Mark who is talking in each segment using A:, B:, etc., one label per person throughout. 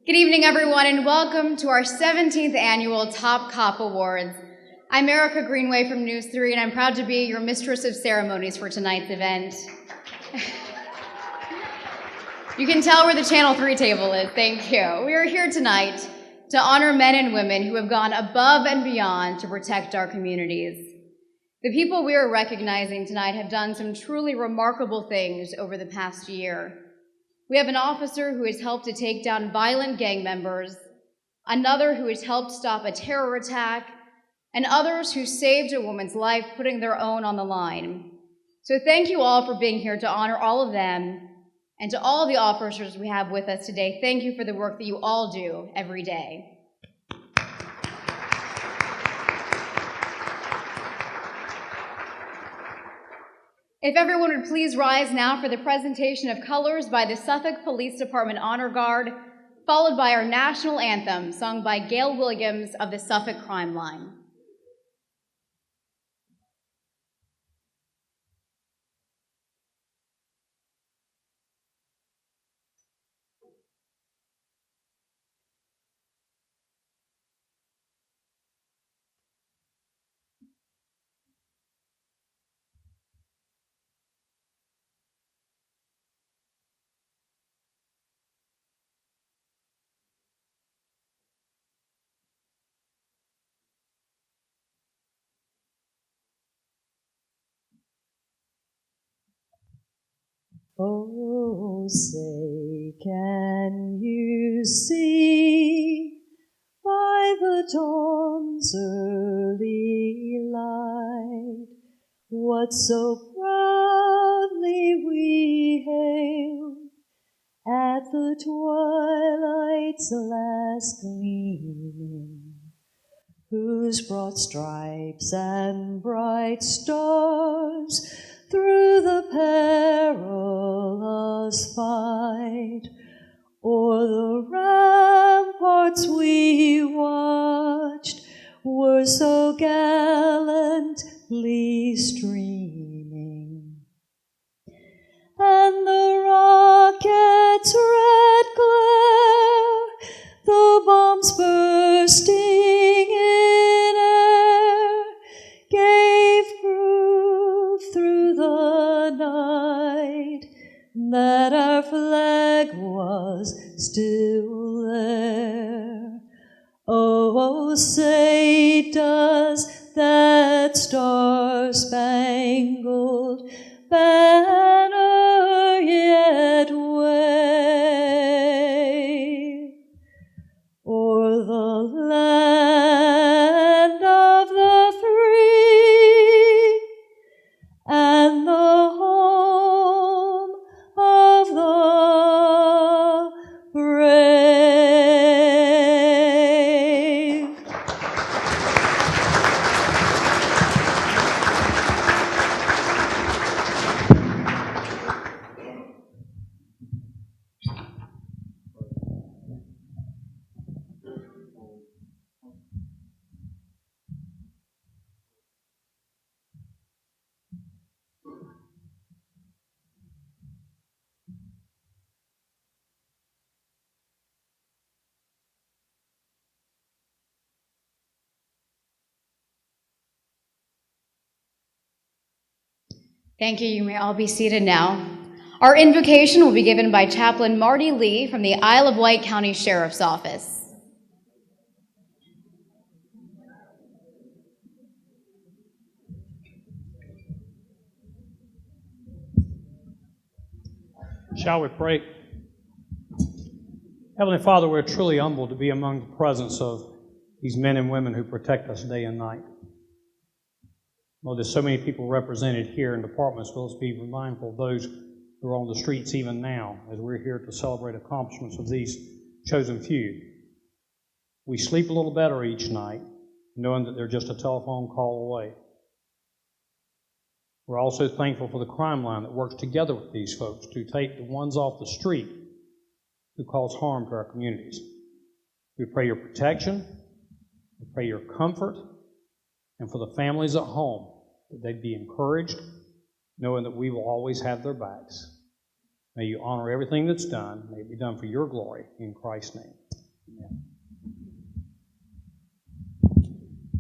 A: Good evening, everyone, and welcome to our 17th annual Top Cop Awards. I'm Erica Greenway from News 3, and I'm proud to be your mistress of ceremonies for tonight's event. You can tell where the Channel 3 table is, thank you. We are here tonight to honor men and women who have gone above and beyond to protect our communities. The people we are recognizing tonight have done some truly remarkable things over the past year. We have an officer who has helped to take down violent gang members, another who has helped stop a terror attack, and others who saved a woman's life putting their own on the line. So thank you all for being here to honor all of them, and to all the officers we have with us today, thank you for the work that you all do every day. If everyone would please rise now for the presentation of colors by the Suffolk Police Department Honor Guard, followed by our national anthem sung by Gail Williams of the Suffolk Crime Line.
B: Oh, say, can you see by the dawn's early light what so proudly we hailed at the twilight's last gleaming, whose broad stripes and bright stars through the perilous fight o'er the ramparts we watched were so gallantly streaming, and the rocket's red glare, the bombs bursting in air, gave proof through the night that our flag was still there. Oh, say, does that star-spangled banner yet wave o'er the land of the free and the home of the brave?
A: Thank you. You may all be seated now. Our invocation will be given by Chaplain Marty Lee from the Isle of Wight County Sheriff's Office.
C: Shall we pray? Heavenly Father, we're truly humbled to be among the presence of these men and women who protect us day and night. Lord, there's so many people represented here in departments. Let us be mindful of those who are on the streets even now as we're here to celebrate accomplishments of these chosen few. We sleep a little better each night, knowing that they're just a telephone call away. We're also thankful for the crime line that works together with these folks to take the ones off the street who cause harm to our communities. We pray your protection, we pray your comfort, and for the families at home, that they'd be encouraged, knowing that we will always have their backs. May you honor everything that's done. May it be done for your glory. In Christ's name.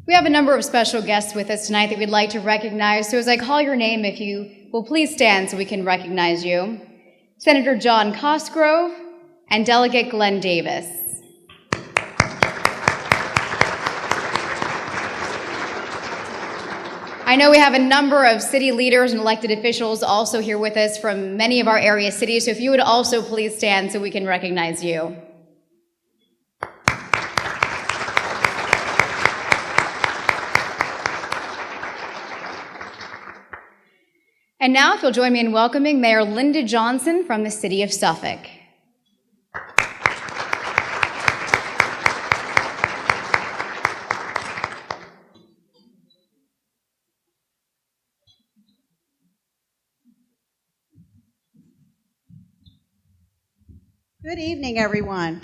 A: We have a number of special guests with us tonight that we'd like to recognize, so as I call your name, if you will please stand so we can recognize you. Senator John Cosgrove and Delegate Glenn Davis. I know we have a number of city leaders and elected officials also here with us from many of our area cities, so if you would also please stand so we can recognize you. And now, if you'll join me in welcoming Mayor Linda Johnson from the City of Suffolk.
D: Good evening, everyone.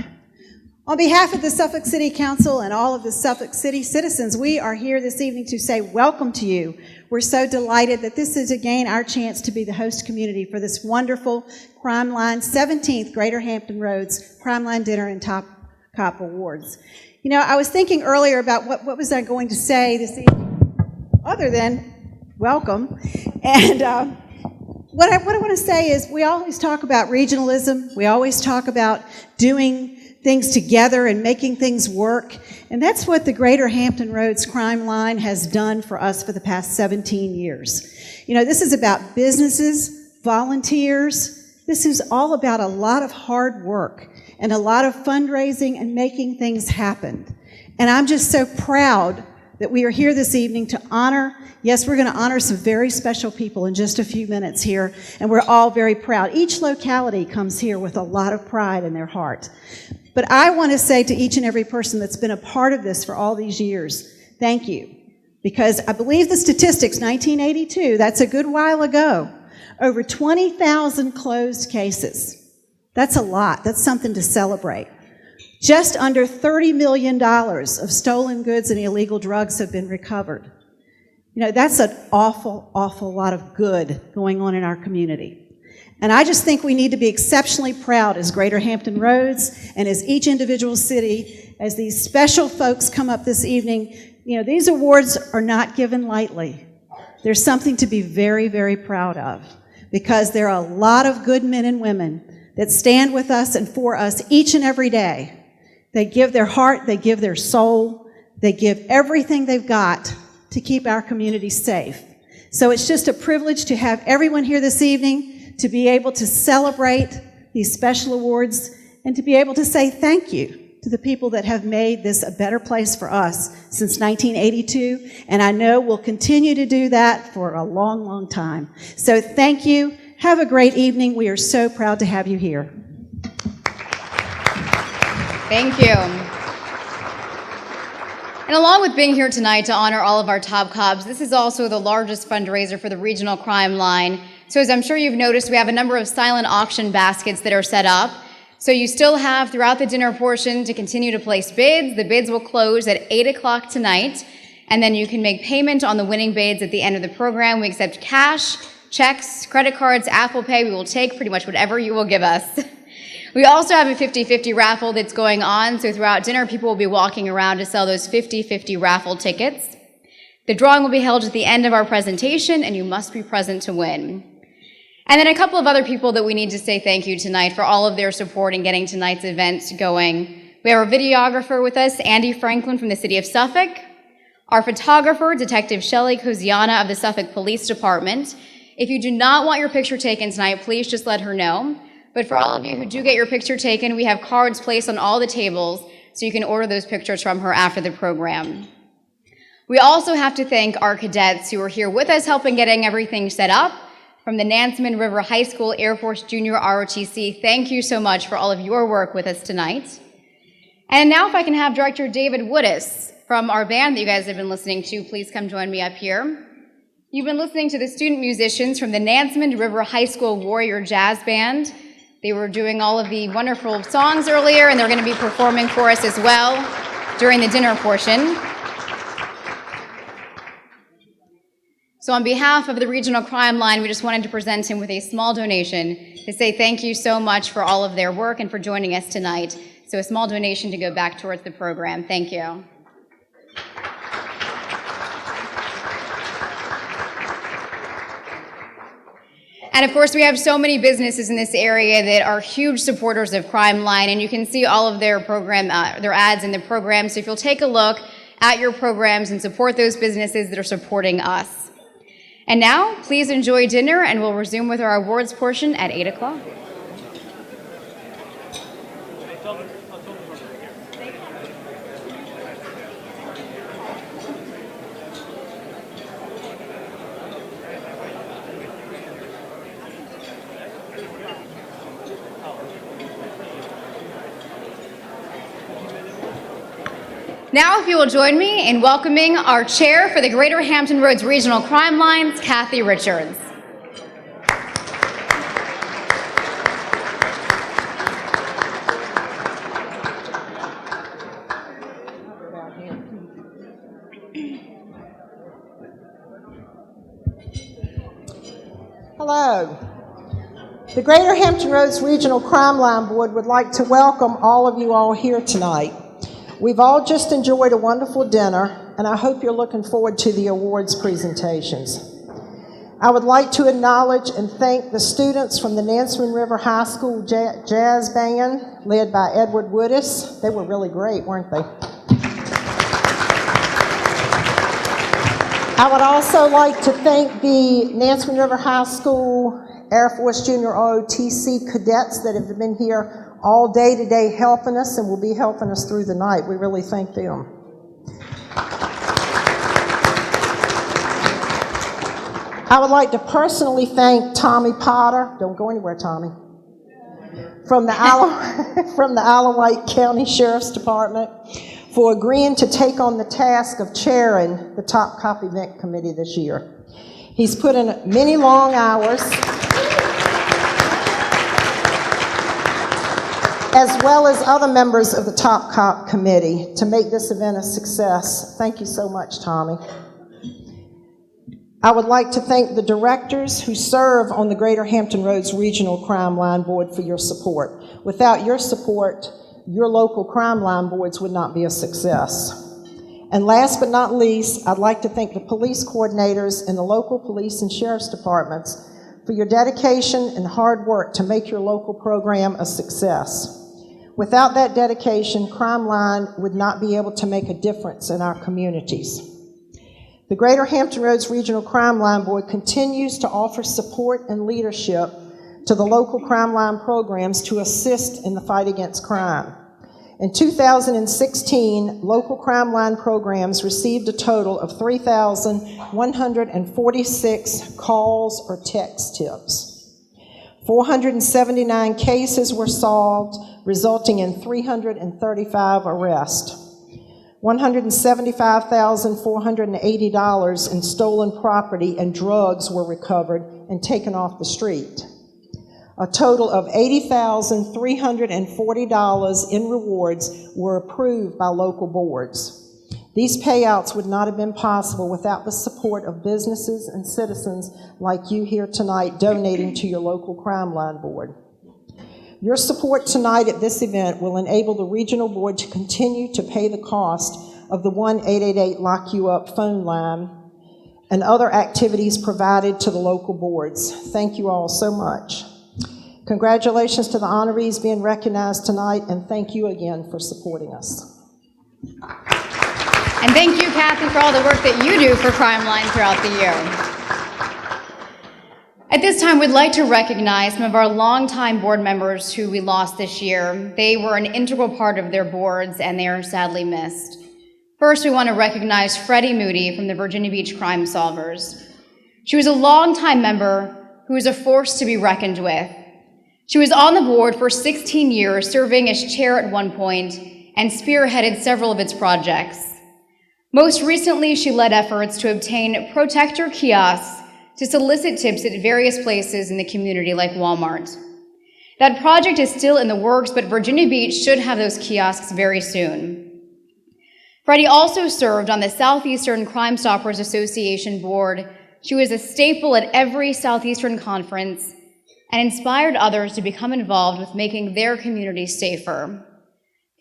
D: On behalf of the Suffolk City Council and all of the Suffolk City citizens, we are here this evening to say welcome to you. We're so delighted that this is again our chance to be the host community for this wonderful Crime Line 17th Greater Hampton Roads Crime Line Dinner and Top Cop Awards. You know, I was thinking earlier about what was I going to say this evening other than welcome. And what I want to say is we always talk about regionalism. We always talk about doing things together and making things work. And that's what the Greater Hampton Roads Crime Line has done for us for the past 17 years. You know, this is about businesses, volunteers. This is all about a lot of hard work and a lot of fundraising and making things happen. And I'm just so proud that we are here this evening to honor, yes, we're going to honor some very special people in just a few minutes here, and we're all very proud. Each locality comes here with a lot of pride in their heart. But I want to say to each and every person that's been a part of this for all these years, thank you. Because I believe the statistics, 1982, that's a good while ago, over 20,000 closed cases. That's a lot. That's something to celebrate. Just under $30 million of stolen goods and illegal drugs have been recovered. You know, that's an awful, awful lot of good going on in our community. And I just think we need to be exceptionally proud as Greater Hampton Roads and as each individual city, as these special folks come up this evening. You know, these awards are not given lightly. There's something to be very, very proud of, because there are a lot of good men and women that stand with us and for us each and every day. They give their heart, they give their soul, they give everything they've got to keep our community safe. So it's just a privilege to have everyone here this evening, to be able to celebrate these special awards and to be able to say thank you to the people that have made this a better place for us since 1982. And I know we'll continue to do that for a long, long time. So thank you. Have a great evening. We are so proud to have you here.
A: Thank you. And along with being here tonight to honor all of our top cops, this is also the largest fundraiser for the Regional Crime Line. So as I'm sure you've noticed, we have a number of silent auction baskets that are set up. So you still have throughout the dinner portion to continue to place bids. The bids will close at 8 o'clock tonight, and then you can make payment on the winning bids at the end of the program. We accept cash, checks, credit cards, Apple Pay. We will take pretty much whatever you will give us. We also have a 50-50 raffle that's going on, so throughout dinner, people will be walking around to sell those 50-50 raffle tickets. The drawing will be held at the end of our presentation, and you must be present to win. And then a couple of other people that we need to say thank you tonight for all of their support in getting tonight's event going. We have our videographer with us, Andy Franklin from the City of Suffolk, our photographer, Detective Shelley Koziana of the Suffolk Police Department. If you do not want your picture taken tonight, please just let her know. But for all of you who do get your picture taken, we have cards placed on all the tables, so you can order those pictures from her after the program. We also have to thank our cadets who are here with us helping getting everything set up. From the Nansemond River High School Air Force Junior ROTC, thank you so much for all of your work with us tonight. And now if I can have Director David Woodis from our band that you guys have been listening to, please come join me up here. You've been listening to the student musicians from the Nansemond River High School Warrior Jazz Band. They were doing all of the wonderful songs earlier, and they're going to be performing for us as well during the dinner portion. So on behalf of the Regional Crime Line, we just wanted to present him with a small donation to say thank you so much for all of their work and for joining us tonight. So a small donation to go back towards the program. Thank you. And of course, we have so many businesses in this area that are huge supporters of Crime Line, and you can see all of their their ads in the program. So if you'll take a look at your programs and support those businesses that are supporting us. And now, please enjoy dinner, and we'll resume with our awards portion at 8 o'clock. Now, if you will join me in welcoming our chair for the Greater Hampton Roads Regional Crime Lines, Kathy Richards.
E: Hello. The Greater Hampton Roads Regional Crime Line Board would like to welcome all of you all here tonight. We've all just enjoyed a wonderful dinner, and I hope you're looking forward to the awards presentations. I would like to acknowledge and thank the students from the Nansemond River High School Jazz Band, led by Edward Woodis. They were really great, weren't they? I would also like to thank the Nansemond River High School Air Force Junior ROTC cadets that have been here all day today helping us and will be helping us through the night. We really thank them. I would like to personally thank Tommy Potter, don't go anywhere, Tommy, from the Alawite County Sheriff's Department for agreeing to take on the task of chairing the Top Cop Event Committee this year. He's put in many long hours, as well as other members of the Top Cop Committee, to make this event a success. Thank you so much, Tommy. I would like to thank the directors who serve on the Greater Hampton Roads Regional Crime Line Board for your support. Without your support, your local crime line boards would not be a success. And last but not least, I'd like to thank the police coordinators in the local police and sheriff's departments for your dedication and hard work to make your local program a success. Without that dedication, Crime Line would not be able to make a difference in our communities. The Greater Hampton Roads Regional Crime Line Board continues to offer support and leadership to the local crime line programs to assist in the fight against crime. In 2016, local crime line programs received a total of 3,146 calls or text tips. 479 cases were solved, resulting in 335 arrests. $175,480 in stolen property and drugs were recovered and taken off the street. A total of $80,340 in rewards were approved by local boards. These payouts would not have been possible without the support of businesses and citizens like you here tonight donating to your local crime line board. Your support tonight at this event will enable the regional board to continue to pay the cost of the 1-888-LOCK-YOU-UP phone line and other activities provided to the local boards. Thank you all so much. Congratulations to the honorees being recognized tonight, and thank you again for supporting us.
A: And thank you, Kathy, for all the work that you do for Crime Line throughout the year. At this time, we'd like to recognize some of our longtime board members who we lost this year. They were an integral part of their boards, and they are sadly missed. First, we want to recognize Freddie Moody from the Virginia Beach Crime Solvers. She was a longtime member who was a force to be reckoned with. She was on the board for 16 years, serving as chair at one point, and spearheaded several of its projects. Most recently, she led efforts to obtain protector kiosks to solicit tips at various places in the community like Walmart. That project is still in the works, but Virginia Beach should have those kiosks very soon. Freddie also served on the Southeastern Crime Stoppers Association board. She was a staple at every Southeastern conference and inspired others to become involved with making their communities safer.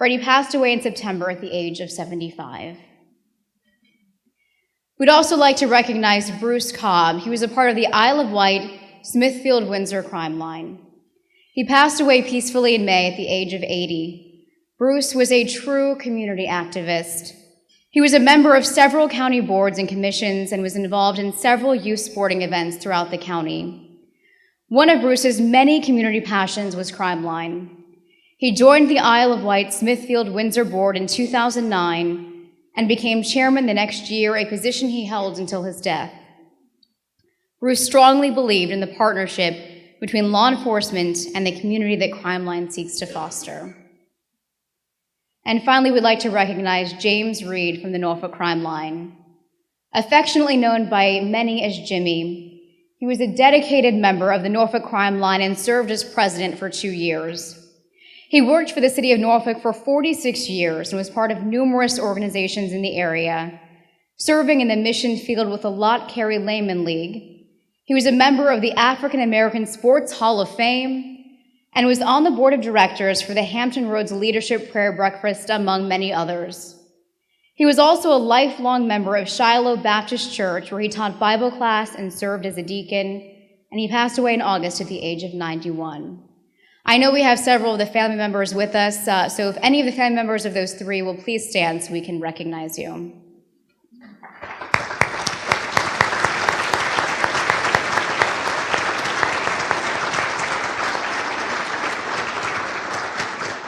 A: Freddie passed away in September at the age of 75. We'd also like to recognize Bruce Cobb. He was a part of the Isle of Wight, Smithfield, Windsor crime line. He passed away peacefully in May at the age of 80. Bruce was a true community activist. He was a member of several county boards and commissions and was involved in several youth sporting events throughout the county. One of Bruce's many community passions was crime line. He joined the Isle of Wight Smithfield Windsor Board in 2009 and became chairman the next year, a position he held until his death. Bruce strongly believed in the partnership between law enforcement and the community that Crime Line seeks to foster. And finally, we'd like to recognize James Reed from the Norfolk Crime Line. Affectionately known by many as Jimmy, he was a dedicated member of the Norfolk Crime Line and served as president for 2 years. He worked for the city of Norfolk for 46 years and was part of numerous organizations in the area, serving in the mission field with the Lot Carey Layman League. He was a member of the African American Sports Hall of Fame and was on the board of directors for the Hampton Roads Leadership Prayer Breakfast, among many others. He was also a lifelong member of Shiloh Baptist Church, where he taught Bible class and served as a deacon, and he passed away in August at the age of 91. I know we have several of the family members with us, so if any of the family members of those three will please stand so we can recognize you.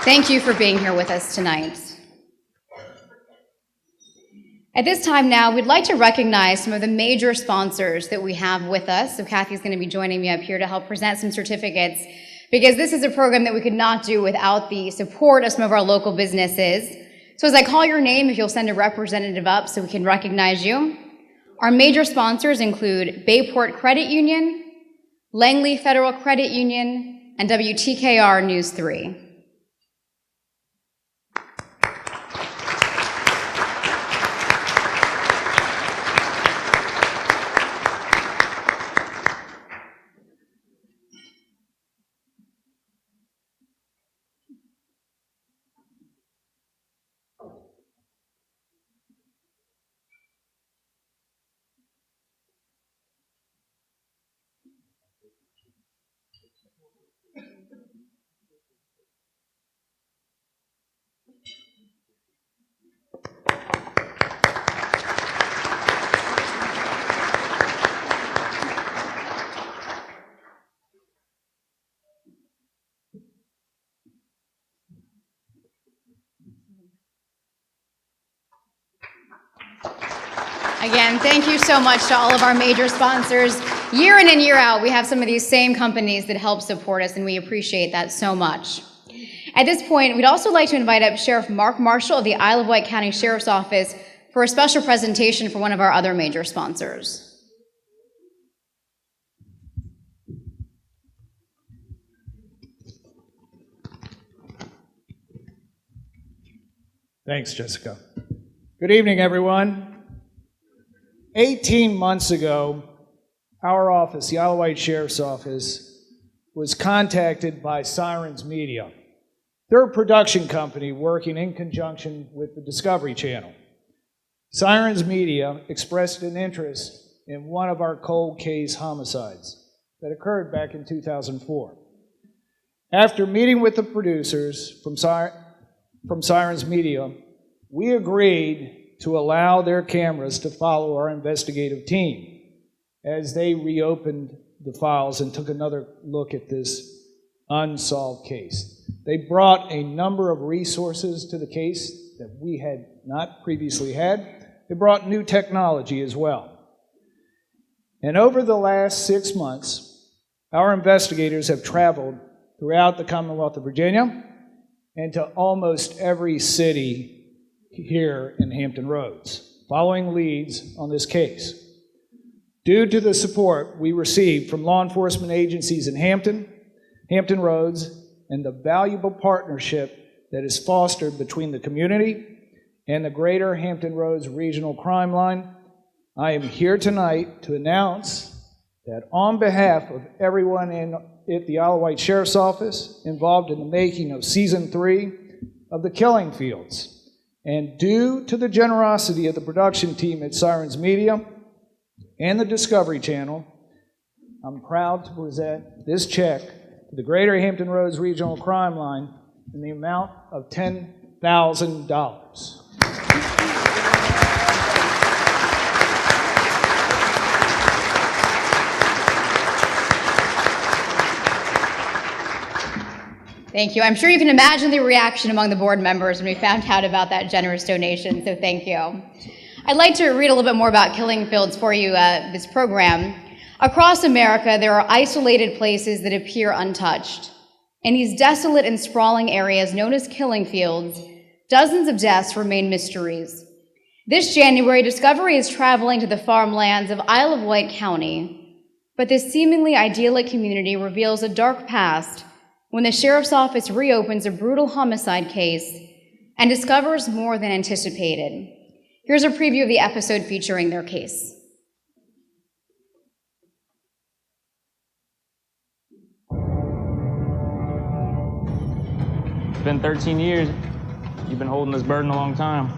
A: Thank you for being here with us tonight. At this time now, we'd like to recognize some of the major sponsors that we have with us. So Kathy's going to be joining me up here to help present some certificates, because this is a program that we could not do without the support of some of our local businesses. So as I call your name, if you'll send a representative up so we can recognize you. Our major sponsors include Bayport Credit Union, Langley Federal Credit Union, and WTKR News 3. Again, thank you so much to all of our major sponsors. Year in and year out, we have some of these same companies that help support us, and we appreciate that so much. At this point, we'd also like to invite up Sheriff Mark Marshall of the Isle of Wight County Sheriff's Office for a special presentation for one of our other major sponsors.
F: Thanks, Jessica. Good evening, everyone. 18 months ago, our office, the Isle of Wight Sheriff's Office, was contacted by Sirens Media. They're a production company working in conjunction with the Discovery Channel. Sirens Media expressed an interest in one of our cold case homicides that occurred back in 2004. After meeting with the producers from Sirens Media, we agreed to allow their cameras to follow our investigative team as they reopened the files and took another look at this unsolved case. They brought a number of resources to the case that we had not previously had. They brought new technology as well. And over the last 6 months, our investigators have traveled throughout the Commonwealth of Virginia and to almost every city here in Hampton Roads, following leads on this case. Due to the support we received from law enforcement agencies in Hampton Roads, and the valuable partnership that is fostered between the community and the Greater Hampton Roads Regional Crime Line, I am here tonight to announce that on behalf of everyone at the Isle of Wight Sheriff's Office involved in the making of Season 3 of the killing fields. And due to the generosity of the production team at Sirens Media and the Discovery Channel, I'm proud to present this check to the Greater Hampton Roads Regional Crime Line in the amount of $10,000.
A: Thank you. I'm sure you can imagine the reaction among the board members when we found out about that generous donation, so thank you. I'd like to read a little bit more about killing fields for you, this program. Across America, there are isolated places that appear untouched. In these desolate and sprawling areas known as killing fields, dozens of deaths remain mysteries. This January, Discovery is traveling to the farmlands of Isle of Wight County, but this seemingly idyllic community reveals a dark past when the sheriff's office reopens a brutal homicide case and discovers more than anticipated. Here's a preview of the episode featuring their case.
G: It's been 13 years. You've been holding this burden a long time.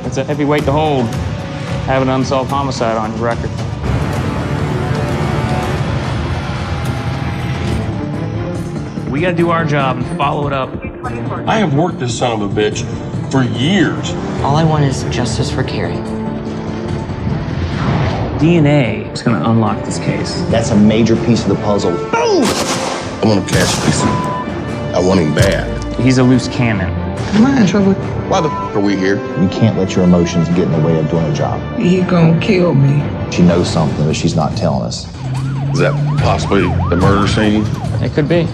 G: It's a heavy weight to hold, having an unsolved homicide on your record. We gotta do our job and follow it up.
H: I have worked this son of a bitch for years.
I: All I want is justice for Carrie.
G: DNA is gonna unlock this case.
J: That's a major piece of the puzzle.
H: Boom! I want to catch this. I want him bad.
G: He's a loose cannon.
J: Am I in trouble?
H: Why the f are we here?
J: You can't let your emotions get in the way of doing a job.
I: He gonna kill me.
J: She knows something, but she's not telling us.
H: Is that possibly the murder scene?
G: It could be.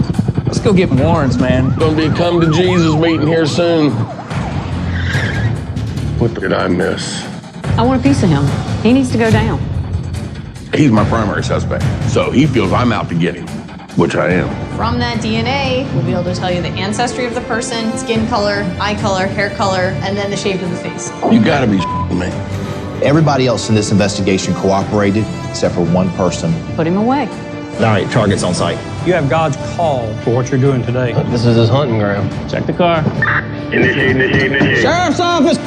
G: Let's go get warrants, man.
H: Gonna be a come to Jesus meeting here soon. What did I miss?
K: I want a piece of him. He needs to go down.
H: He's my primary suspect, so he feels I'm out to get him, which I am.
L: From that DNA, we'll be able to tell you the ancestry of the person, skin color, eye color, hair color, and then the shape of the face.
H: You gotta be me.
J: Everybody else in this investigation cooperated, except for one person.
K: Put him away.
J: All right, target's on site.
C: You have God's call for what you're doing today.
J: This is his hunting ground.
G: Check the car.
H: Initiate.
J: Sheriff's office!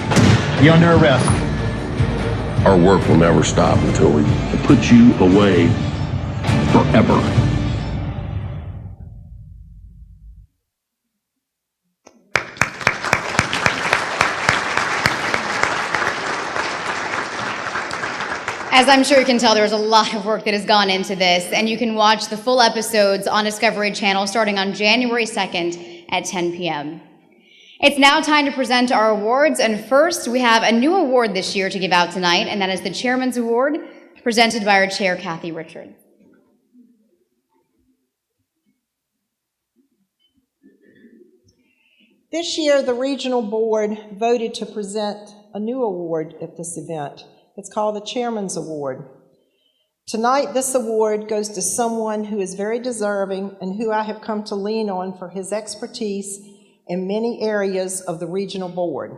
J: You're under arrest.
H: Our work will never stop until we put you away forever.
A: As I'm sure you can tell, there's a lot of work that has gone into this, and you can watch the full episodes on Discovery Channel starting on January 2nd at 10 p.m. It's now time to present our awards, and first we have a new award this year to give out tonight, and that is the Chairman's Award, presented by our chair, Kathy Richard.
E: This year, the regional board voted to present a new award at this event. It's called the Chairman's Award. Tonight, this award goes to someone who is very deserving and who I have come to lean on for his expertise in many areas of the regional board.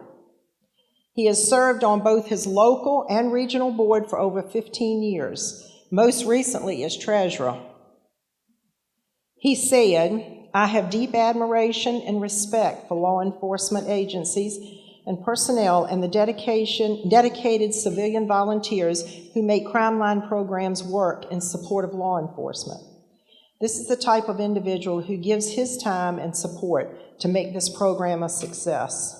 E: He has served on both his local and regional board for over 15 years, most recently as treasurer. He said, "I have deep admiration and respect for law enforcement agencies and personnel and the dedicated civilian volunteers who make Crime Line programs work in support of law enforcement. This is the type of individual who gives his time and support to make this program a success."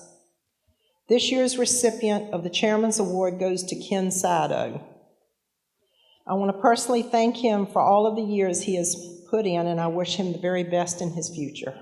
E: This year's recipient of the Chairman's Award goes to Ken Sido. I want to personally thank him for all of the years he has put in, and I wish him the very best in his future.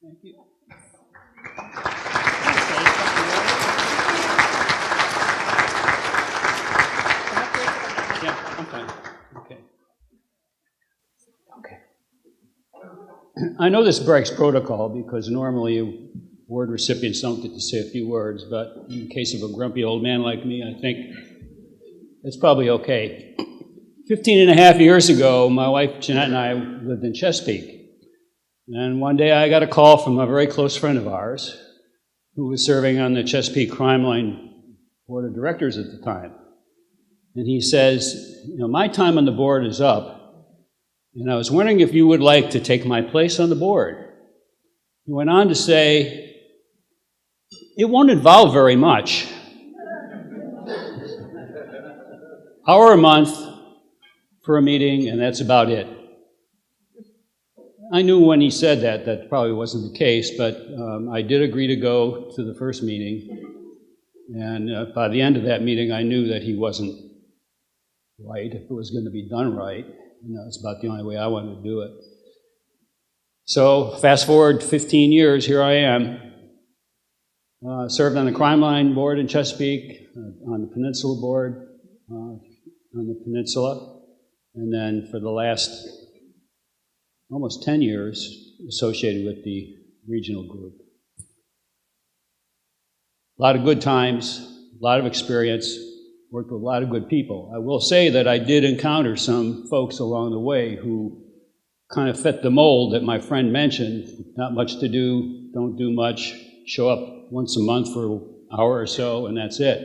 C: Thank you. Yeah, I'm fine. Okay.
M: I know this breaks protocol because normally award recipients don't get to say a few words, but in the case of a grumpy old man like me, I think it's probably okay. 15 and a half years ago, my wife Jeanette and I lived in Chesapeake. And one day I got a call from a very close friend of ours who was serving on the Chesapeake Crime Line Board of Directors at the time. And he says, you know, my time on the board is up, and I was wondering if you would like to take my place on the board. He went on to say, it won't involve very much. Hour a month for a meeting, and that's about it. I knew when he said that, that probably wasn't the case, but I did agree to go to the first meeting. And by the end of that meeting, I knew that he wasn't right, if it was going to be done right. And that was about the only way I wanted to do it. So fast forward 15 years, here I am. Served on the Crime Line Board in Chesapeake, on the Peninsula Board, on the Peninsula, and then for the last almost 10 years associated with the regional group. A lot of good times, a lot of experience, worked with a lot of good people. I will say that I did encounter some folks along the way who kind of fit the mold that my friend mentioned. Not much to do, don't do much, show up once a month for an hour or so, and that's it.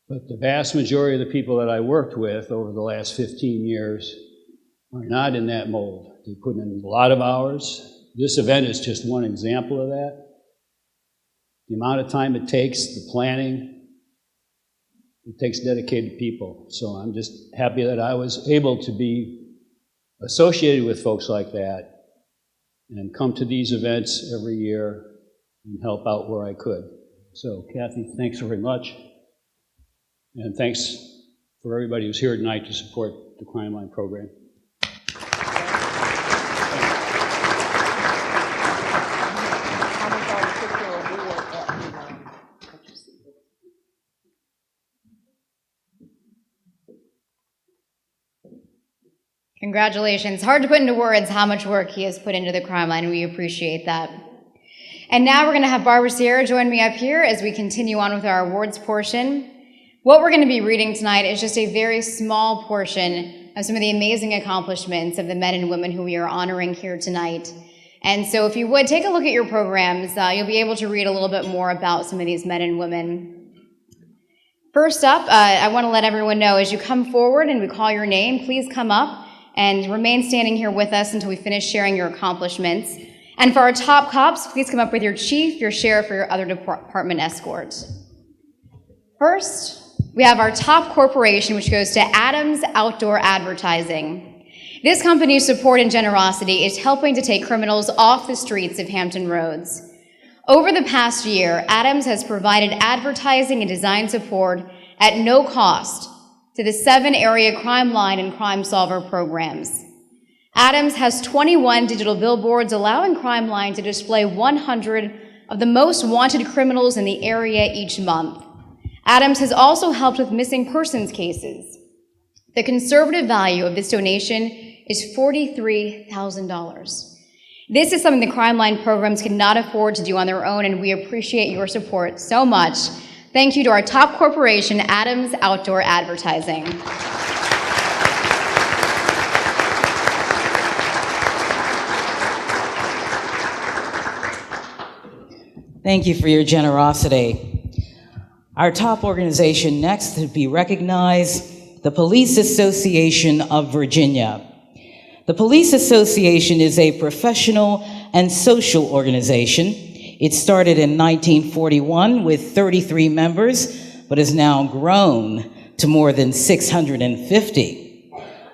M: But the vast majority of the people that I worked with over the last 15 years are not in that mold. They put in a lot of hours. This event is just one example of that. The amount of time it takes, the planning, it takes dedicated people. So I'm just happy that I was able to be associated with folks like that and come to these events every year and help out where I could. So Kathy, thanks very much. And thanks for everybody who's here tonight to support the Crime Line program.
A: Congratulations. Hard to put into words how much work he has put into the Crime Line, and we appreciate that. And now we're going to have Barbara Sierra join me up here as we continue on with our awards portion. What we're going to be reading tonight is just a very small portion of some of the amazing accomplishments of the men and women who we are honoring here tonight. And so if you would, take a look at your programs. You'll be able to read a little bit more about some of these men and women. First up, I want to let everyone know, as you come forward and we call your name, please come up and remain standing here with us until we finish sharing your accomplishments. And for our top cops, please come up with your chief, your sheriff, or your other department escort. First, we have our top corporation, which goes to Adams Outdoor Advertising. This company's support and generosity is helping to take criminals off the streets of Hampton roads. Over the past year, Adams has provided advertising and design support at no cost to the 7 area Crime Line and Crime Solver programs. Adams has 21 digital billboards allowing Crime Line to display 100 of the most wanted criminals in the area each month. Adams has also helped with missing persons cases. The conservative value of this donation is $43,000. This is something the Crime Line programs cannot afford to do on their own, and we appreciate your support so much. Thank you to our top corporation, Adams Outdoor Advertising.
N: Thank you for your generosity. Our top organization next to be recognized, the Police Association of Virginia. The Police Association is a professional and social organization. It started in 1941 with 33 members, but has now grown to more than 650.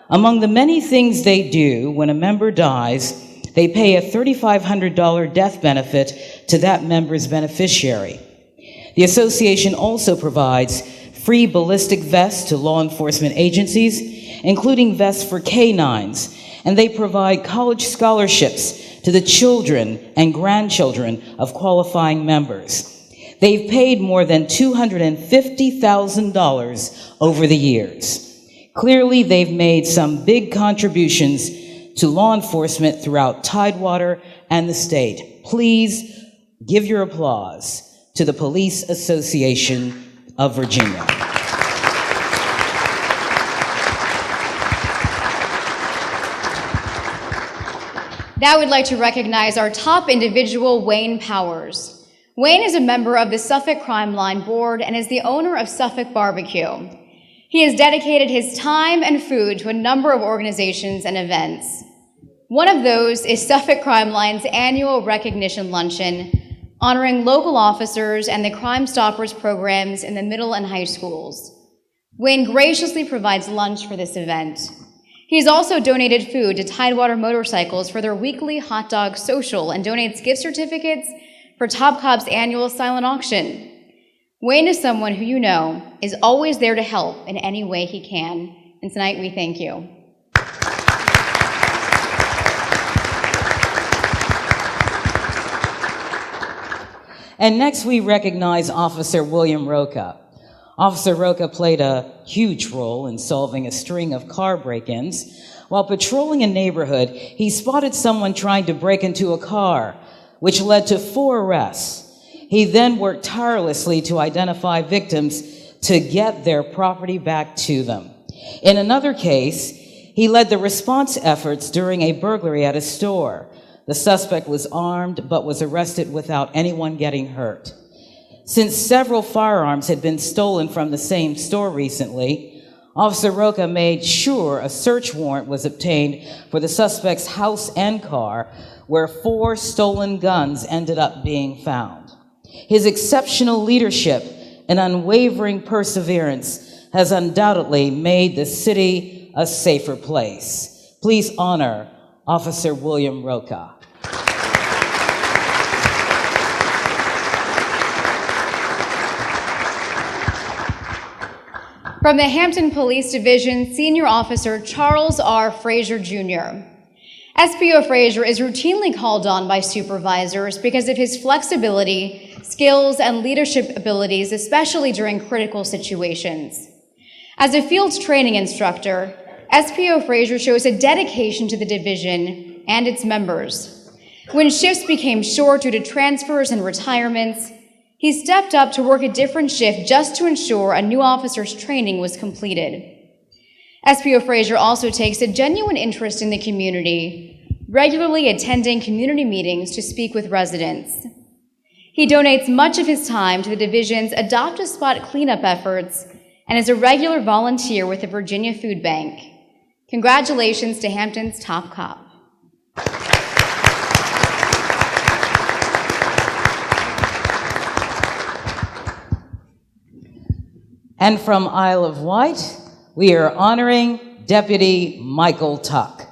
N: Among the many things they do, when a member dies, they pay a $3,500 death benefit to that member's beneficiary. The association also provides free ballistic vests to law enforcement agencies, including vests for canines, and they provide college scholarships to the children and grandchildren of qualifying members. They've paid more than $250,000 over the years. Clearly, they've made some big contributions to law enforcement throughout Tidewater and the state. Please give your applause to the Police Association of Virginia.
A: Now we'd like to recognize our top individual, Wayne Powers. Wayne is a member of the Suffolk Crime Line Board and is the owner of Suffolk Barbecue. He has dedicated his time and food to a number of organizations and events. One of those is Suffolk Crime Line's annual recognition luncheon, honoring local officers and the Crime Stoppers programs in the middle and high schools. Wayne graciously provides lunch for this event. He's also donated food to Tidewater Motorcycles for their weekly hot dog social and donates gift certificates for Top Cop's annual silent auction. Wayne is someone who you know is always there to help in any way he can, and tonight we thank you.
N: And next we recognize Officer William Roca. Officer Roca played a huge role in solving a string of car break-ins. While patrolling a neighborhood, he spotted someone trying to break into a car, which led to 4 arrests. He then worked tirelessly to identify victims to get their property back to them. In another case, he led the response efforts during a burglary at a store. The suspect was armed but was arrested without anyone getting hurt. Since several firearms had been stolen from the same store recently, Officer Roca made sure a search warrant was obtained for the suspect's house and car, where 4 stolen guns ended up being found. His exceptional leadership and unwavering perseverance has undoubtedly made the city a safer place. Please honor Officer William Roca.
A: From the Hampton Police Division, Senior Officer Charles R. Frazier, Jr. SPO Frazier is routinely called on by supervisors because of his flexibility, skills, and leadership abilities, especially during critical situations. As a field training instructor, SPO Frazier shows a dedication to the division and its members. When shifts became short due to transfers and retirements, he stepped up to work a different shift just to ensure a new officer's training was completed. SPO Frazier also takes a genuine interest in the community, regularly attending community meetings to speak with residents. He donates much of his time to the division's Adopt a Spot cleanup efforts and is a regular volunteer with the Virginia Food Bank. Congratulations to Hampton's top cop.
N: And from Isle of Wight, we are honoring Deputy Michael Tuck.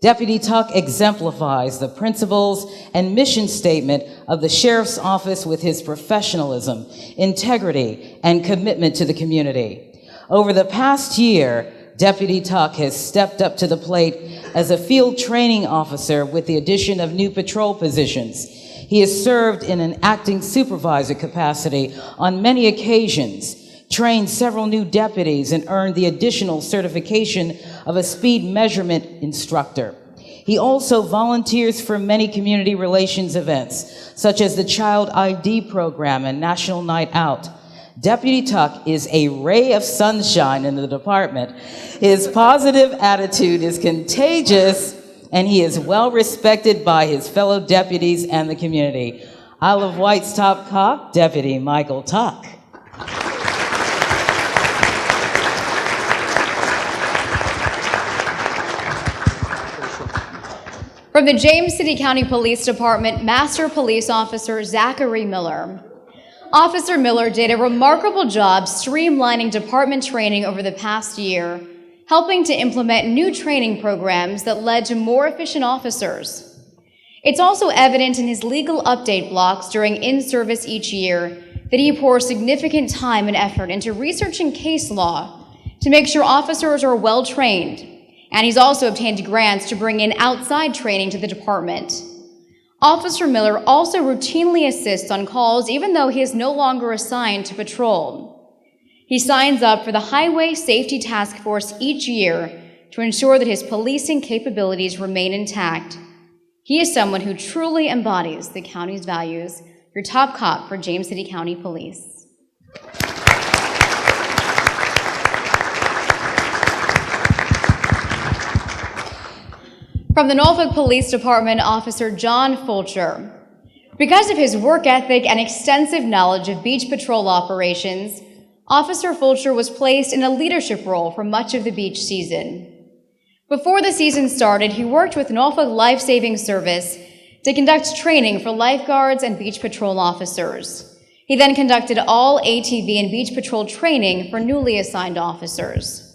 N: Deputy Tuck exemplifies the principles and mission statement of the Sheriff's Office with his professionalism, integrity, and commitment to the community. Over the past year, Deputy Tuck has stepped up to the plate as a field training officer with the addition of new patrol positions. He has served in an acting supervisor capacity on many occasions, trained several new deputies, and earned the additional certification of a speed measurement instructor. He also volunteers for many community relations events, such as the Child ID program and National Night Out. Deputy Tuck is a ray of sunshine in the department. His positive attitude is contagious, and he is well respected by his fellow deputies and the community. Isle of Wight's top cop, Deputy Michael Tuck.
A: From the James City County Police Department, Master Police Officer Zachary Miller. Officer Miller did a remarkable job streamlining department training over the past year, helping to implement new training programs that led to more efficient officers. It's also evident in his legal update blocks during in-service each year that he pours significant time and effort into researching case law to make sure officers are well trained. And he's also obtained grants to bring in outside training to the department. Officer Miller also routinely assists on calls even though he is no longer assigned to patrol. He signs up for the Highway Safety Task Force each year to ensure that his policing capabilities remain intact. He is someone who truly embodies the county's values. Your top cop for James City County Police. From the Norfolk Police Department, Officer John Fulcher. Because of his work ethic and extensive knowledge of beach patrol operations, Officer Fulcher was placed in a leadership role for much of the beach season. Before the season started, he worked with Norfolk Life Saving Service to conduct training for lifeguards and beach patrol officers. He then conducted all ATV and beach patrol training for newly assigned officers.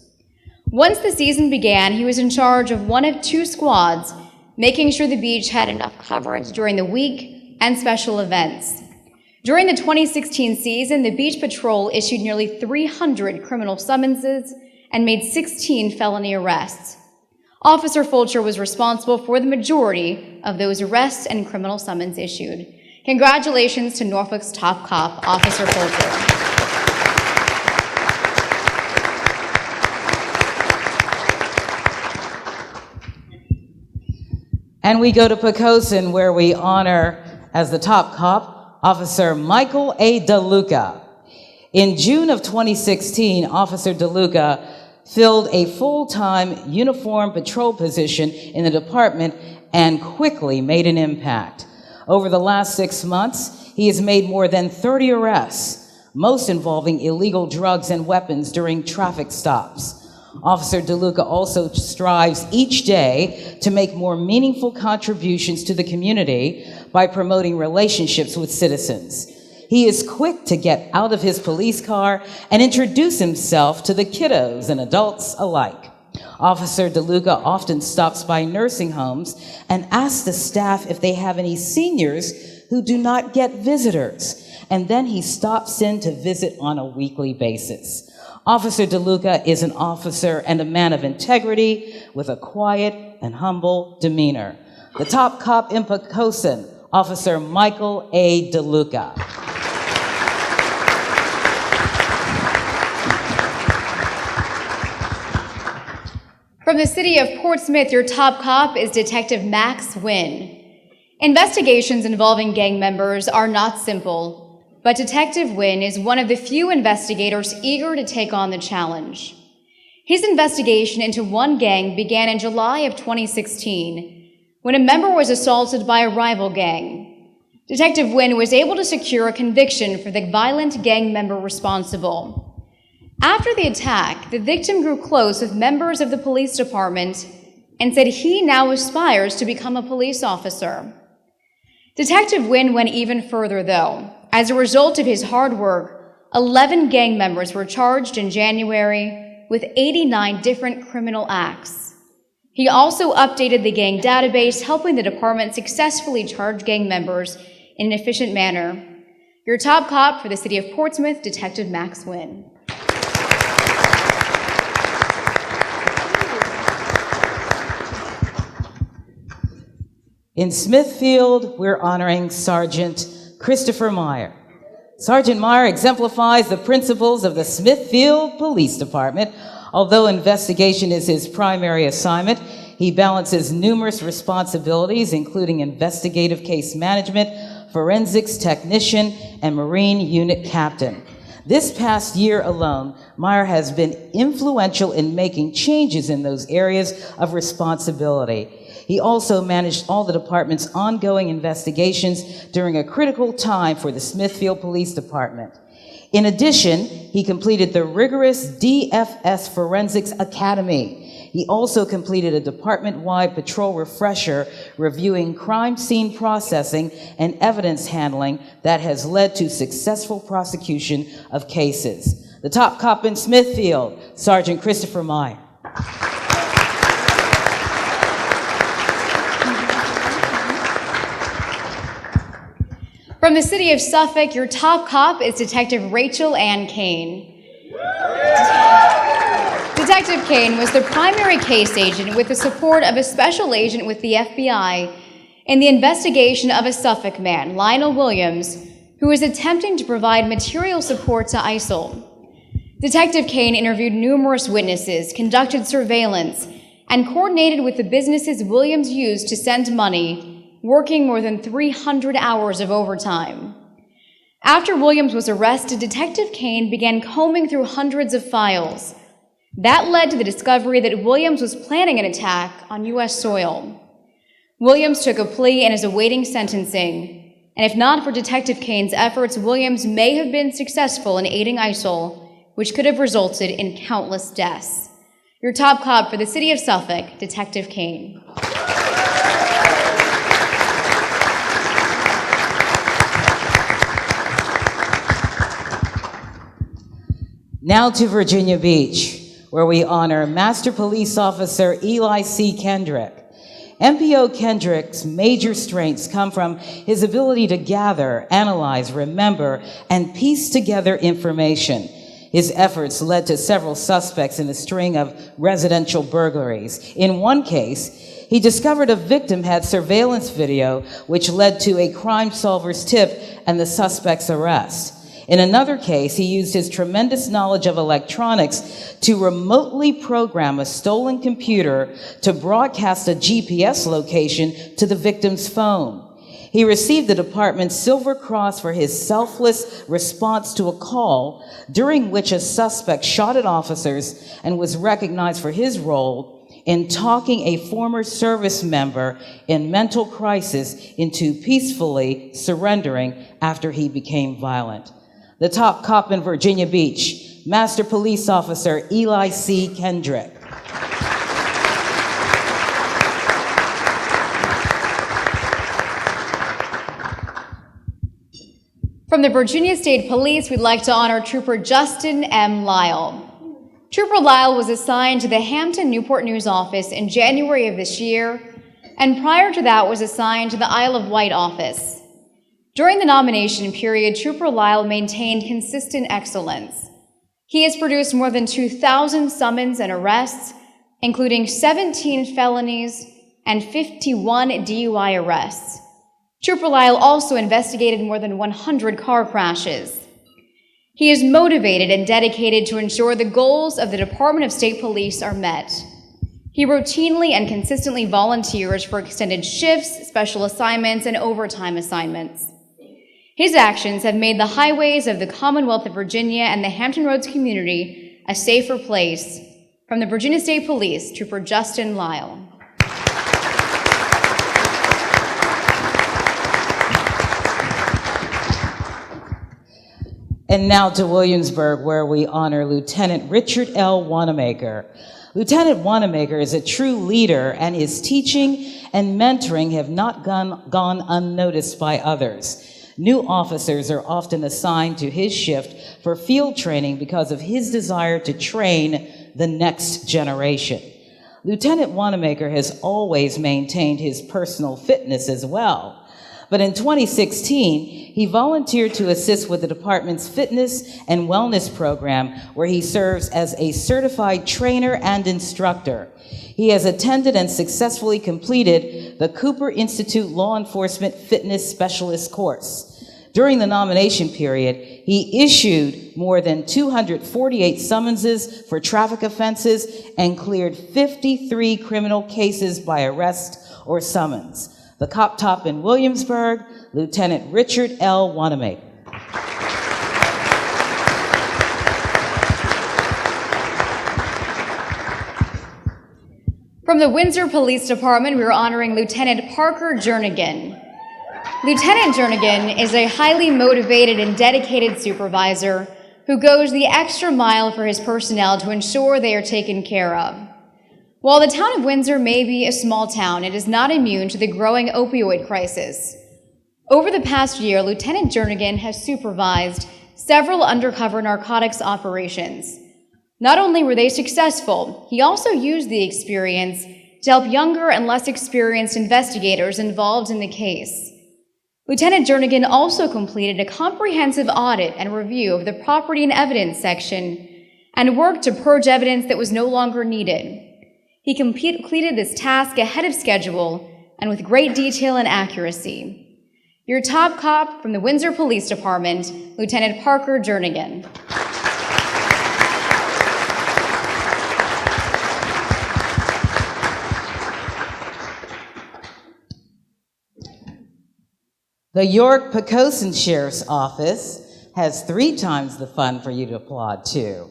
A: Once the season began, he was in charge of one of 2 squads, making sure the beach had enough coverage during the week and special events. During the 2016 season, the Beach Patrol issued nearly 300 criminal summonses and made 16 felony arrests. Officer Fulcher was responsible for the majority of those arrests and criminal summons issued. Congratulations to Norfolk's top cop, Officer Fulcher.
N: And we go to Poquoson, where we honor, as the top cop, Officer Michael A. DeLuca. In June of 2016, Officer DeLuca filled a full-time uniform patrol position in the department and quickly made an impact. Over the last 6 months, he has made more than 30 arrests, most involving illegal drugs and weapons during traffic stops. Officer DeLuca also strives each day to make more meaningful contributions to the community by promoting relationships with citizens. He is quick to get out of his police car and introduce himself to the kiddos and adults alike. Officer DeLuca often stops by nursing homes and asks the staff if they have any seniors who do not get visitors, and then he stops in to visit on a weekly basis. Officer DeLuca is an officer and a man of integrity with a quiet and humble demeanor. The top cop in Poquoson, Officer Michael A. DeLuca.
A: From the city of Portsmouth, your top cop is Detective Max Wynn. Investigations involving gang members are not simple, but Detective Wynn is one of the few investigators eager to take on the challenge. His investigation into one gang began in July of 2016, when a member was assaulted by a rival gang. Detective Wynn was able to secure a conviction for the violent gang member responsible. After the attack, the victim grew close with members of the police department and said he now aspires to become a police officer. Detective Wynn went even further, though. As a result of his hard work, 11 gang members were charged in January with 89 different criminal acts. He also updated the gang database, helping the department successfully charge gang members in an efficient manner. Your top cop for the city of Portsmouth, Detective Max Wynn.
N: In Smithfield, we're honoring Sergeant Christopher Meyer. Sergeant Meyer exemplifies the principles of the Smithfield Police Department. Although investigation is his primary assignment, he balances numerous responsibilities, including investigative case management, forensics technician, and Marine unit captain. This past year alone, Meyer has been influential in making changes in those areas of responsibility. He also managed all the department's ongoing investigations during a critical time for the Smithfield Police Department. In addition, he completed the rigorous DFS Forensics Academy. He also completed a department-wide patrol refresher reviewing crime scene processing and evidence handling that has led to successful prosecution of cases. The top cop in Smithfield, Sergeant Christopher Meyer.
A: From the city of Suffolk, your top cop is Detective Rachel Ann Kane. Detective Kane was the primary case agent with the support of a special agent with the FBI in the investigation of a Suffolk man, Lionel Williams, who was attempting to provide material support to ISIL. Detective Kane interviewed numerous witnesses, conducted surveillance, and coordinated with the businesses Williams used to send money, working more than 300 hours of overtime. After Williams was arrested, Detective Kane began combing through hundreds of files. That led to the discovery that Williams was planning an attack on U.S. soil. Williams took a plea and is awaiting sentencing, and if not for Detective Kane's efforts, Williams may have been successful in aiding ISIL, which could have resulted in countless deaths. Your top cop for the city of Suffolk, Detective Kane.
N: Now to Virginia Beach, where we honor Master Police Officer Eli C. Kendrick. MPO Kendrick's major strengths come from his ability to gather, analyze, remember, and piece together information. His efforts led to several suspects in a string of residential burglaries. In one case, he discovered a victim had surveillance video, which led to a crime solver's tip and the suspect's arrest. In another case, he used his tremendous knowledge of electronics to remotely program a stolen computer to broadcast a GPS location to the victim's phone. He received the department's Silver Cross for his selfless response to a call during which a suspect shot at officers and was recognized for his role in talking a former service member in mental crisis into peacefully surrendering after he became violent. The top cop in Virginia Beach, Master Police Officer Eli C. Kendrick.
A: From the Virginia State Police, we'd like to honor Trooper Justin M. Lyle. Trooper Lyle was assigned to the Hampton Newport News office in January of this year, and prior to that was assigned to the Isle of Wight office. During the nomination period, Trooper Lyle maintained consistent excellence. He has produced more than 2,000 summons and arrests, including 17 felonies and 51 DUI arrests. Trooper Lyle also investigated more than 100 car crashes. He is motivated and dedicated to ensure the goals of the Department of State Police are met. He routinely and consistently volunteers for extended shifts, special assignments, and overtime assignments. His actions have made the highways of the Commonwealth of Virginia and the Hampton Roads community a safer place. From the Virginia State Police, Trooper Justin Lyle.
N: And now to Williamsburg, where we honor Lieutenant Richard L. Wanamaker. Lieutenant Wanamaker is a true leader, and his teaching and mentoring have not gone unnoticed by others. New officers are often assigned to his shift for field training because of his desire to train the next generation. Lieutenant Wanamaker has always maintained his personal fitness as well. But in 2016, he volunteered to assist with the department's fitness and wellness program, where he serves as a certified trainer and instructor. He has attended and successfully completed the Cooper Institute Law Enforcement Fitness Specialist course. During the nomination period, he issued more than 248 summonses for traffic offenses and cleared 53 criminal cases by arrest or summons. The cop top in Williamsburg, Lieutenant Richard L. Wanamaker.
A: From the Windsor Police Department, we are honoring Lieutenant Parker Jernigan. Lieutenant Jernigan is a highly motivated and dedicated supervisor who goes the extra mile for his personnel to ensure they are taken care of. While the town of Windsor may be a small town, it is not immune to the growing opioid crisis. Over the past year, Lieutenant Jernigan has supervised several undercover narcotics operations. Not only were they successful, he also used the experience to help younger and less experienced investigators involved in the case. Lieutenant Jernigan also completed a comprehensive audit and review of the property and evidence section and worked to purge evidence that was no longer needed. He completed this task ahead of schedule and with great detail and accuracy. Your top cop from the Windsor Police Department, Lieutenant Parker Jernigan.
N: The York-Poquoson Sheriff's Office has 3 times the fund for you to applaud to.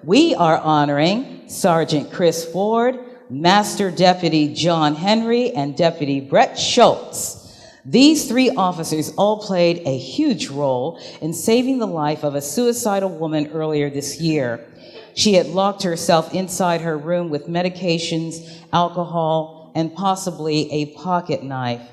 N: We are honoring Sergeant Chris Ford, Master Deputy John Henry, and Deputy Brett Schultz. These 3 officers all played a huge role in saving the life of a suicidal woman earlier this year. She had locked herself inside her room with medications, alcohol, and possibly a pocket knife.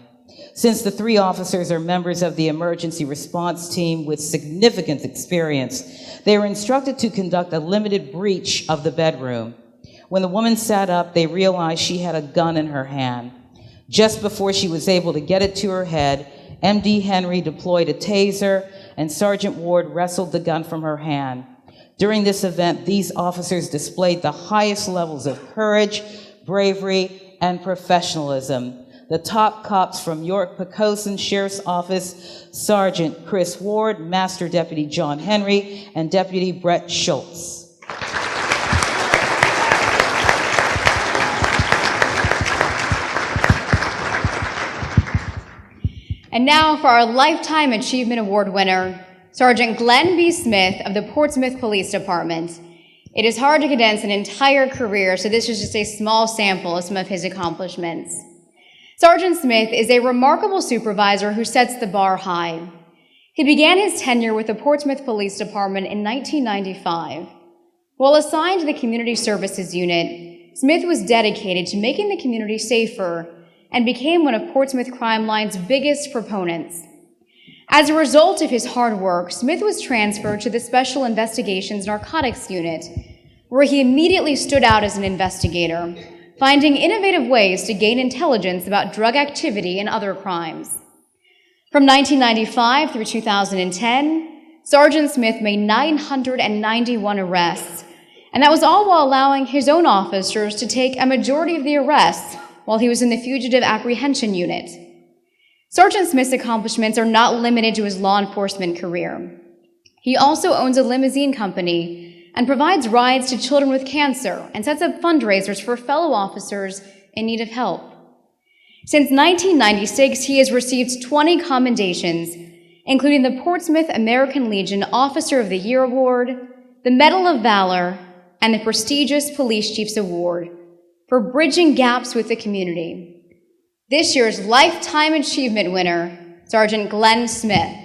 N: Since the 3 officers are members of the emergency response team with significant experience, they were instructed to conduct a limited breach of the bedroom. When the woman sat up, they realized she had a gun in her hand. Just before she was able to get it to her head, MD Henry deployed a taser, and Sergeant Ward wrestled the gun from her hand. During this event, these officers displayed the highest levels of courage, bravery, and professionalism. The top cops from York-Poquoson Sheriff's Office, Sergeant Chris Ward, Master Deputy John Henry, and Deputy Brett Schultz.
A: And now for our Lifetime Achievement Award winner, Sergeant Glenn B. Smith of the Portsmouth Police Department. It is hard to condense an entire career, so this is just a small sample of some of his accomplishments. Sergeant Smith is a remarkable supervisor who sets the bar high. He began his tenure with the Portsmouth Police Department in 1995. While assigned to the Community Services Unit, Smith was dedicated to making the community safer and became one of Portsmouth Crime Line's biggest proponents. As a result of his hard work, Smith was transferred to the Special Investigations Narcotics Unit, where he immediately stood out as an investigator, finding innovative ways to gain intelligence about drug activity and other crimes. From 1995 through 2010, Sergeant Smith made 991 arrests, and that was all while allowing his own officers to take a majority of the arrests while he was in the Fugitive Apprehension Unit. Sergeant Smith's accomplishments are not limited to his law enforcement career. He also owns a limousine company and provides rides to children with cancer and sets up fundraisers for fellow officers in need of help. Since 1996, he has received 20 commendations, including the Portsmouth American Legion Officer of the Year Award, the Medal of Valor, and the prestigious Police Chiefs Award for bridging gaps with the community. This year's Lifetime Achievement winner, Sergeant Glenn Smith.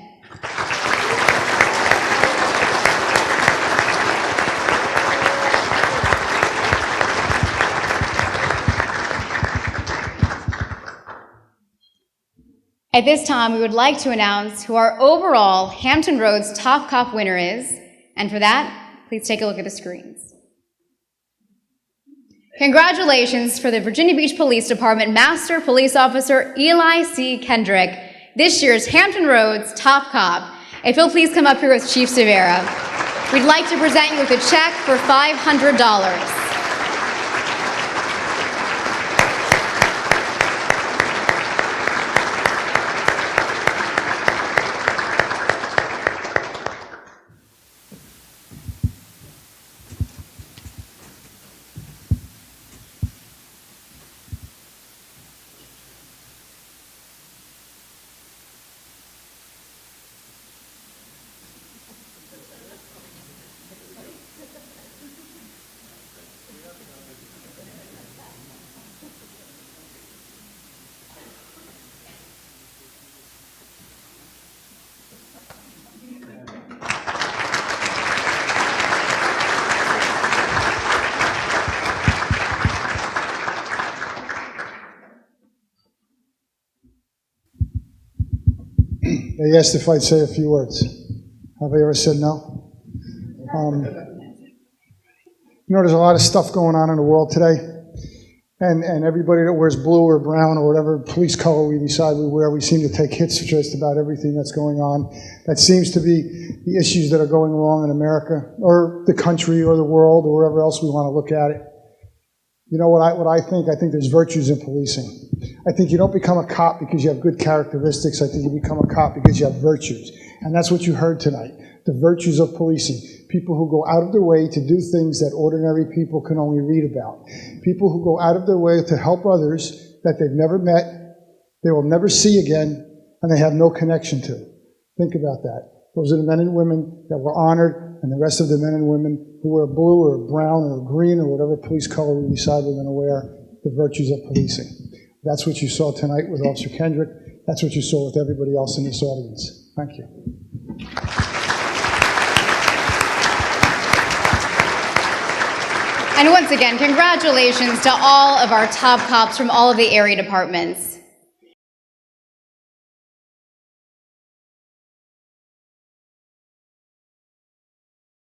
A: At this time, we would like to announce who our overall Hampton Roads Top Cop winner is, and for that, please take a look at the screens. Congratulations for the Virginia Beach Police Department Master Police Officer Eli C. Kendrick, this year's Hampton Roads Top Cop. If you'll please come up here with Chief Severa. We'd like to present you with a check for $500.
O: They asked if I'd say a few words. Have I ever said no? There's a lot of stuff going on in the world today, and everybody that wears blue or brown or whatever police color we decide we wear, we seem to take hits for just about everything that's going on. That seems to be the issues that are going wrong in America, or the country, or the world, or wherever else we want to look at it. You know what I think? I think there's virtues in policing. I think you don't become a cop because you have good characteristics. I think you become a cop because you have virtues. And that's what you heard tonight, the virtues of policing. People who go out of their way to do things that ordinary people can only read about. People who go out of their way to help others that they've never met, they will never see again, and they have no connection to. Think about that. Those are the men and women that were honored, and the rest of the men and women who wear blue or brown or green or whatever police color we decide we're going to wear, the virtues of policing. That's what you saw tonight with Officer Kendrick. That's what you saw with everybody else in this audience. Thank you.
A: And once again, congratulations to all of our top cops from all of the area departments.